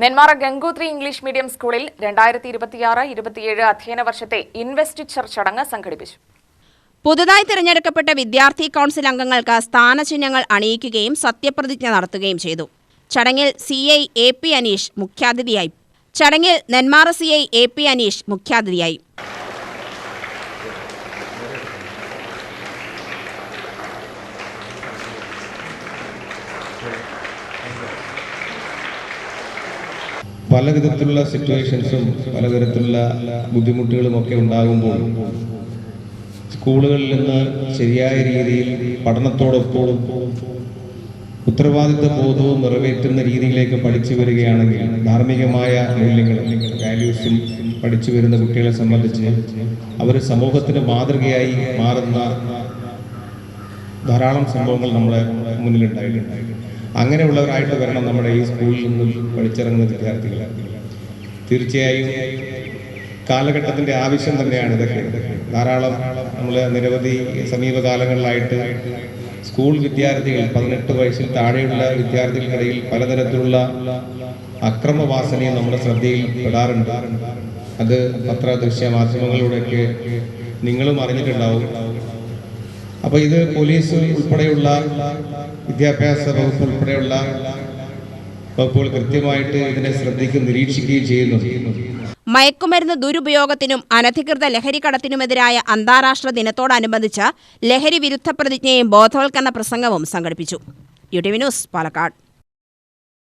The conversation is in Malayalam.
നെന്മാറ ഗംഗോത്രി ഇംഗ്ലീഷ് മീഡിയം സ്കൂളിൽ 2026-27 അധ്യയന വർഷത്തെ ഇൻവെസ്റ്റിച്ചർ ചടങ്ങ് സംഘടിപ്പിച്ചു. പുതുതായി തിരഞ്ഞെടുക്കപ്പെട്ട വിദ്യാർത്ഥി കൗൺസിൽ അംഗങ്ങൾക്ക് സ്ഥാനചിഹ്നങ്ങൾ അണിയിക്കുകയും സത്യപ്രതിജ്ഞ നടത്തുകയും ചെയ്തു. ചടങ്ങിൽ CI AP അനീഷ് മുഖ്യാതിഥിയായി. പലവിധത്തിലുള്ള സിറ്റുവേഷൻസും പലതരത്തിലുള്ള ബുദ്ധിമുട്ടുകളും ഒക്കെ ഉണ്ടാകുമ്പോൾ സ്കൂളുകളിൽ നിന്ന് ശരിയായ രീതിയിൽ പഠനത്തോടൊപ്പം ഉത്തരവാദിത്വ ബോധവും നിറവേറ്റുന്ന രീതിയിലേക്ക് പഠിച്ചു വരികയാണെങ്കിൽ ധാർമ്മികമായ മൂല്യങ്ങളും വാല്യൂസും പഠിച്ചു വരുന്ന കുട്ടികളെ സംബന്ധിച്ച് അവർ സമൂഹത്തിന് മാതൃകയായി മാറുന്ന ധാരാളം സംഭവങ്ങൾ നമ്മുടെ മുന്നിലുണ്ടായിട്ടുണ്ട്. അങ്ങനെയുള്ളവരായിട്ട് വരണം നമ്മുടെ ഈ സ്കൂളിൽ നിന്നും പഠിച്ചിറങ്ങുന്ന വിദ്യാർത്ഥികൾ. തീർച്ചയായും കാലഘട്ടത്തിൻ്റെ ആവശ്യം തന്നെയാണ് ഇതൊക്കെ. ധാരാളം നമ്മൾ നിരവധി സമീപകാലങ്ങളിലായിട്ട് സ്കൂൾ വിദ്യാർത്ഥികൾ 18 വയസ്സിൽ താഴെയുള്ള വിദ്യാർത്ഥികൾക്കിടയിൽ പലതരത്തിലുള്ള അക്രമവാസനയും നമ്മുടെ ശ്രദ്ധയിൽ പെടാറുണ്ട്. അത് പത്ര-ദൃശ്യ മാധ്യമങ്ങളിലൂടെയൊക്കെ നിങ്ങളും അറിഞ്ഞിട്ടുണ്ടാവും. അപ്പോൾ ഇത് പോലീസ് ഉൾപ്പെടെയുള്ള വിദ്യാഭ്യാസ വകുപ്പ് ഉൾപ്പെടെയുള്ള വകുപ്പുകൾ കൃത്യമായിട്ട് ഇതിനെ ശ്രദ്ധിക്കുകയും നിരീക്ഷിക്കുകയും ചെയ്യുന്നു. മയക്കുമരുന്ന് ദുരുപയോഗത്തിനും അനധികൃത ലഹരിക്കടത്തിനുമെതിരായ അന്താരാഷ്ട്ര ദിനത്തോടനുബന്ധിച്ച് ലഹരി വിരുദ്ധ പ്രതിജ്ഞയും ബോധവൽക്കരണ പ്രസംഗവും സംഘടിപ്പിച്ചു. UTV news, Palakkad.